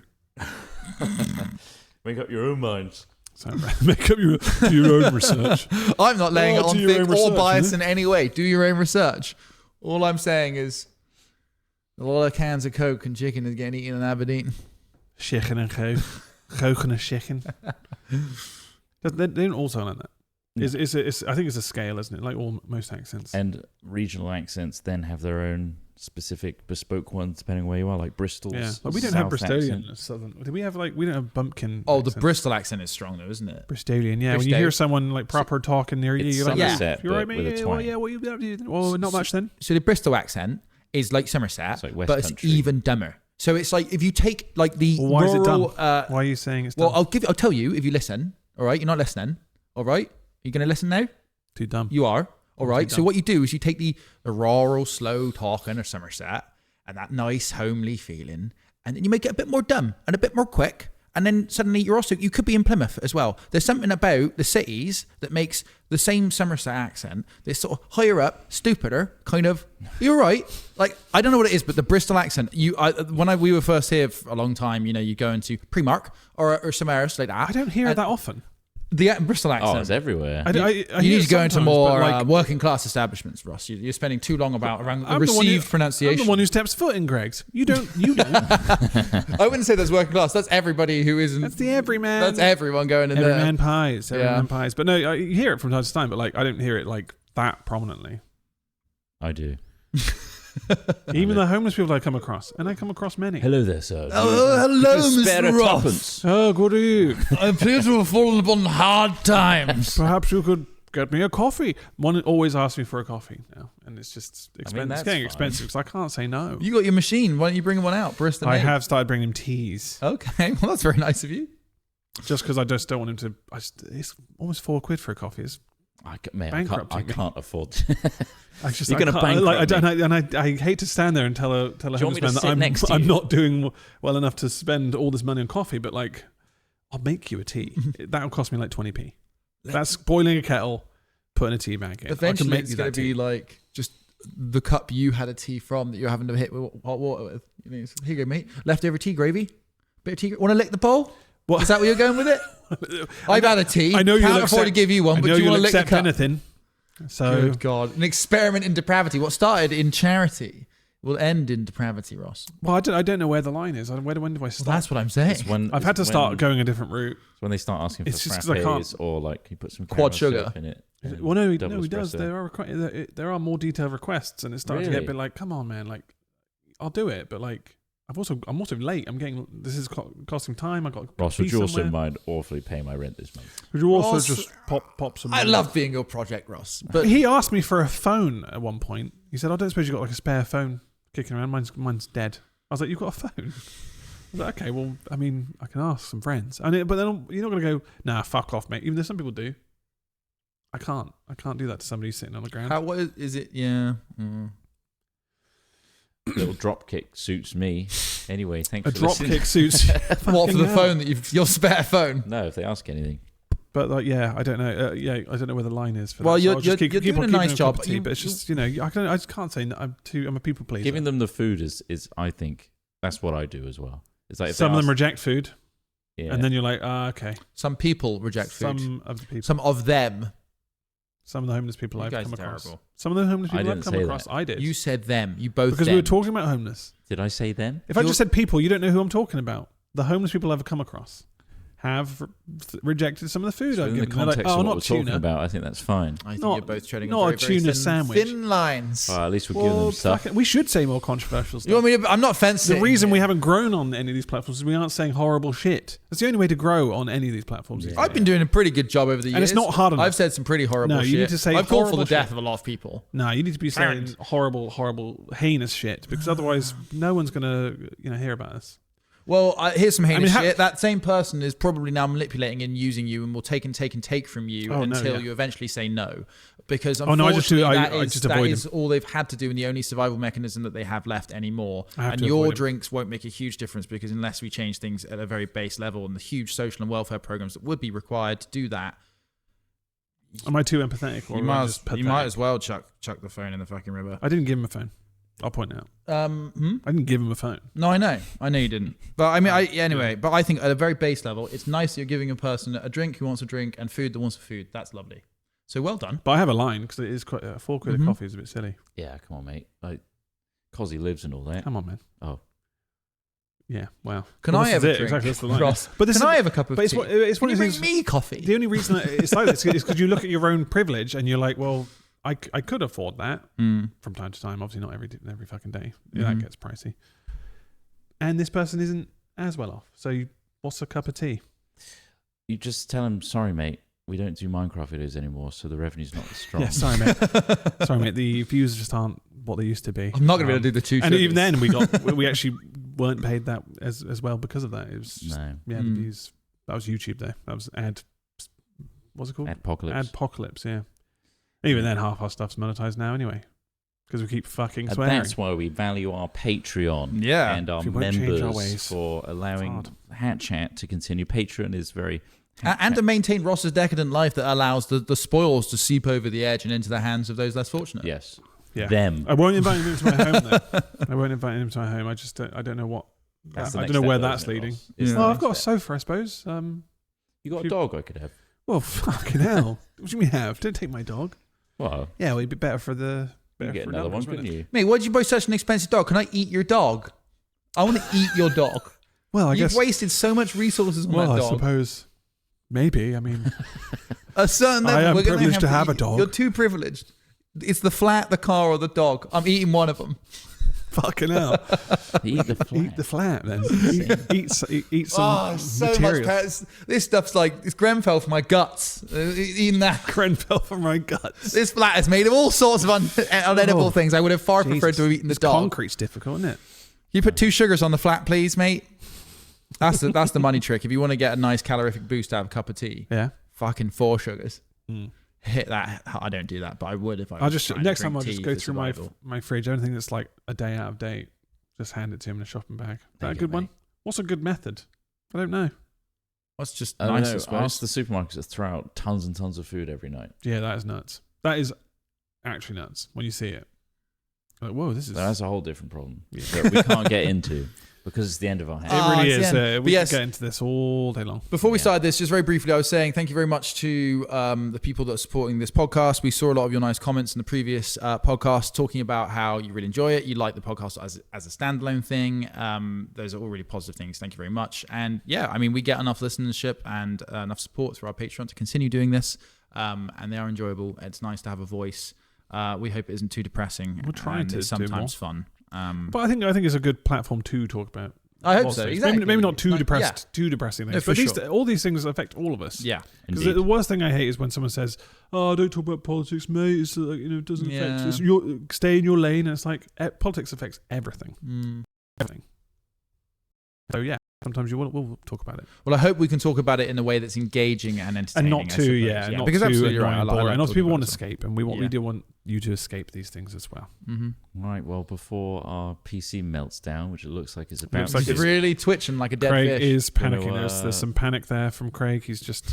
Make up your own minds. So make up your own research. I'm not laying it on thick or biased in in any way. Do your own research. All I'm saying is a lot of cans of Coke and chicken is getting eaten in Aberdeen. Chicken and Coke. Coke and a chicken. They don't all sound like that. I think it's a scale, isn't it? Like most accents. And regional accents then have their own specific bespoke ones depending on where you are, like Bristol's. Yeah, but we don't have South Bristolian. accent. Southern. Do we have we don't have bumpkin? Oh, accent. the Bristol accent is strong though, isn't it? Bristolian, yeah. When you hear someone like proper talking near you, you're like, Somerset, you're right, but with mate. a Yeah, twang. well, yeah, what you up to? Well, not much then. So the Bristol accent is like Somerset, It's like West but Country. it's even dumber. So it's like if you take like the Well, why is it rural, dumb? Why are you saying it's dumb? Well, I'll tell you if you listen. All right, you're not listening. All right, you're gonna listen now. Too dumb. You are. All right. Too So what you do is you take the rural, slow talking of Somerset and that nice homely feeling, and then you make it a bit more dumb and a bit more quick. And then suddenly you could be in Plymouth as well. There's something about the cities that makes the same Somerset accent, this sort of higher up, stupider, kind of, you're right. Like, I don't know what it is, but the Bristol accent, we were first here for a long time, you go into Primark or somewhere else like that. I don't hear it that often. The Bristol accent. Oh, it's everywhere. I You need to go into more like, working class establishments, Ross. You're spending too long around the I'm received pronunciation. I'm the one who steps foot in Greg's. You don't. I wouldn't say that's working class. That's everybody who isn't. That's the everyman. That's everyone going in there. Everyman pies. Everyman pies. But no, you hear it from time to time. But I don't hear it that prominently. I do. Even the homeless people I come across, and I come across many. Hello there, sir. Oh, hello, Spare a Mr. Ross. tuppence. Oh, good evening. I appear to have fallen upon hard times. Perhaps you could get me a coffee. One always asks me for a coffee now, and it's just expensive. that's It's getting fine. expensive because I can't say no. You got your machine. Why don't you bring one out, Bristol? I have started bringing him teas. Okay, well that's very nice of you. Just because I just don't want him to. It's almost £4 for a coffee. It's I bankrupting me. can't afford. You're gonna bankrupt I hate to stand there and tell a homeless man that I'm not doing well enough to spend all this money on coffee, but I'll make you a tea. That'll cost me 20p. That's boiling a kettle, putting a tea bag in. Eventually, it's going to be like just the cup you had a tea from that you're having to hit with hot water with. Here you go, mate. Leftover tea gravy. Bit of tea. Want to lick the bowl? What? Is that where you're going with it? I've had a tea. I know Can't afford to give you one, but do you want to lick the cup? anything. So Good God. An experiment in depravity. What started in charity will end in depravity, Ross. well, I don't know where the line is. When do I start? Well, that's what I'm saying. When I've had to start going a different route. It's when they start asking for It's just 'cause I frappes or you put some Quad caramel sugar syrup in it. and Well, no, double he does. espresso. There are more detailed requests, and it's starting to get a Really? bit come on, man. I'll do it, but I'm also late. This is costing time. I got. Ross, would you also mind awfully pay my rent this month? Would you also Ross, just pop some? I money? love being your project, Ross. But But he asked me for a phone at one point. He said, "I don't suppose you got a spare phone kicking around. Mine's dead." I was like, "You've got a phone?" I was like, "Okay, well, I can ask some friends." But then you're not gonna go, "Nah, fuck off, mate." Even though some people do. I can't do that to somebody sitting on the ground. what is it? Yeah. Little drop kick suits me. Anyway, thanks A for drop listening. kick suits. What for the hell. phone your spare phone? No, if they ask anything. But I don't know. I don't know where the line is. For Well, that. So you're I'll just keep doing on a keeping nice them job. cup of tea, but it's just I just can't say I'm a people pleaser. Giving them the food is I think that's what I do as well. It's like if Some they of them ask- reject food, yeah. and then you're like, okay. Some people reject food. Some of the people, Some of them. some of the homeless people You I've guys come are across. terrible. Some of the homeless I people I've didn't come say across, that. I did. You said them. You both because them. we were talking about homeless. Did I say then? If I just said people, you don't know who I'm talking about. The homeless people I've come across have rejected some of the food So I've in the given. They're like, context oh, of what not we're talking tuna. about, I think that's fine. I think Not- you're both treading not on a very, very tuna thin, sandwich. thin lines. Well, at least we're giving them stuff. We should say more controversial stuff. You want me to? I'm not fencing. The reason we haven't grown on any of these platforms is we aren't saying horrible shit. That's the only way to grow on any of these platforms. Yeah. I've been doing a pretty good job over the years. And it's not hard enough. I've said some pretty horrible No, shit. you need to say I've called for horrible the death shit. of a lot of people. No, you need to be saying horrible, heinous shit because otherwise no one's gonna hear about us. Well, here's some heinous shit. That same person is probably now manipulating and using you and will take from you until you eventually say no. Because unfortunately, that is all they've had to do and the only survival mechanism that they have left anymore. And your drinks won't make a huge difference because unless we change things at a very base level and the huge social and welfare programs that would be required to do that. Am I too empathetic? Or you might as well chuck the phone in the fucking river. I didn't give him a phone. I'll point it out. I didn't give him a phone. No, I know you didn't. But I mean, But I think at a very base level, it's nice that you're giving a person a drink who wants a drink and food that wants a food. That's lovely. So well done. But I have a line because it is quite £4 of coffee is a bit silly. Yeah, come on, mate. Cause he lives and all that. Come on, man. Oh. Yeah, wow. Can I have a drink? Exactly, that's the line. Ross, can I have a cup of tea? It's Can you bring me coffee? The only reason it's like this is because you look at your own privilege and you're like, well, I could afford that from time to time. Obviously, not every fucking day. Yeah, that gets pricey. And this person isn't as well off. So what's a cup of tea? You just tell him, sorry, mate. We don't do Minecraft videos anymore, so the revenue's not as strong. Yeah, sorry, mate. Sorry, mate. The views just aren't what they used to be. I'm not going to be able to do the 2 And even then, we actually weren't paid that as well because of that. It was just, the views. That was YouTube though. That was what's it called? Adpocalypse, yeah. Even then, half our stuff's monetized now anyway. Because we keep fucking swearing. And that's why we value our Patreon and our members for allowing Hat Chat to continue. Patreon is very... And to maintain Ross's decadent life that allows the spoils to seep over the edge and into the hands of those less fortunate. Yes. Yeah. Them. I won't invite him into my home though. I won't invite him to my home. I don't know what... I don't know where that's leading. Well, I've got a sofa, I suppose. You got a dog I could have. Well, fucking hell. What do you mean have? Don't take my dog. Well, yeah, it'd be better for the... You get another one, couldn't you? Mate, why did you buy such an expensive dog? Can I eat your dog? I want to eat your dog. Well, You've wasted so much resources on that dog. I suppose... Maybe. I mean... A certain level, I am privileged to have a dog. You're too privileged. It's the flat, the car, or the dog. I'm eating one of them. Fucking hell. Eat the flat. Eat the flat, then. eat some so materials. much. This stuff's like, it's Grenfell for my guts. Eating that. Grenfell for my guts. This flat is made of all sorts of unedible things. I would have far preferred to have eaten the dog. Concrete's difficult, isn't it? You put 2 sugars on the flat, please, mate. That's the money trick. If you want to get a nice calorific boost out of a cup of tea, fucking 4 sugars. Hit that. I don't do that, but I would if I. Next time I'll just go through my fridge. Anything that's like a day out of date, just hand it to him in a shopping bag. Is that a good one? What's a good method? I don't know. What's just nice? I suppose. Ask the supermarkets to throw out tons and tons of food every night. Yeah, that is nuts. That is actually nuts when you see it. Like, whoa, this is. That's a whole different problem that we can't get into. Because it's the end of our hand. It really is. We can get into this all day long. Before we started this, just very briefly, I was saying thank you very much to the people that are supporting this podcast. We saw a lot of your nice comments in the previous podcast talking about how you really enjoy it. You like the podcast as a standalone thing. Those are all really positive things. Thank you very much. And yeah, I mean, we get enough listenership and enough support through our Patreon to continue doing this. And they are enjoyable. It's nice to have a voice. We hope it isn't too depressing. We're trying to it's sometimes fun. But I think it's a good platform to talk about. I hope so. Exactly. Maybe not too depressing things. But all these things affect all of us. Yeah. Because the worst thing I hate is when someone says, "Oh, don't talk about politics, mate. It's like, it doesn't affect. Stay in your lane." And it's like politics affects everything. Everything. So yeah. Sometimes we'll talk about it. Well, I hope we can talk about it in a way that's engaging and entertaining. And not too, not because too absolutely right. And lots of people want to escape, and we do want you to escape these things as well. Right. Well, before our PC melts down, which it looks like is about to. It's really twitching like a dead Craig fish. Is panicking. There's some panic there from Craig. He's just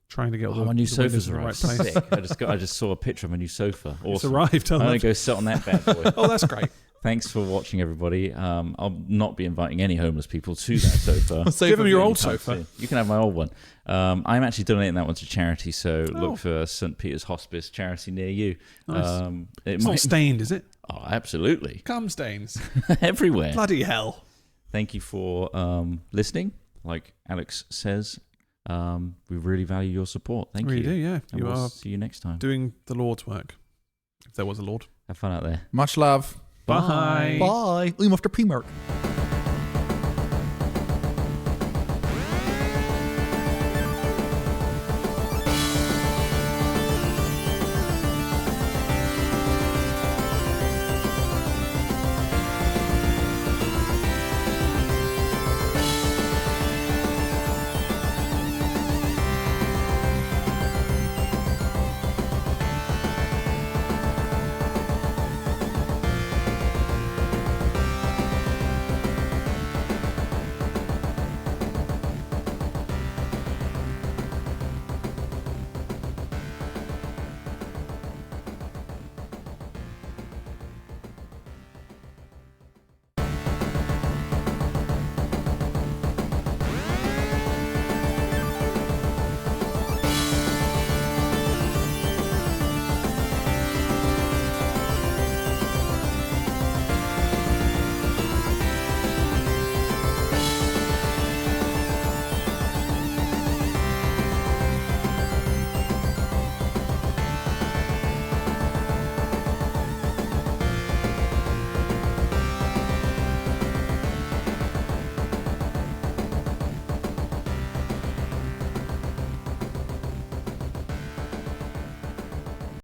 trying to get all my new sofa's in the right place. I just saw a picture of a new sofa. Awesome. It's arrived. I'm going to go sit on that bad boy. Oh, that's great. Thanks for watching, everybody. I'll not be inviting any homeless people to that sofa. Give them your old sofa. You can have my old one. I'm actually donating that one to charity, so look for St. Peter's Hospice charity near you. Nice. It's not stained, is it? Oh, absolutely. Cum stains. Everywhere. Bloody hell. Thank you for listening. Like Alex says, we really value your support. Thank you. We do, yeah. And we'll see you next time. Doing the Lord's work. If there was a Lord. Have fun out there. Much love. Bye. Bye. I'm after P-Mark.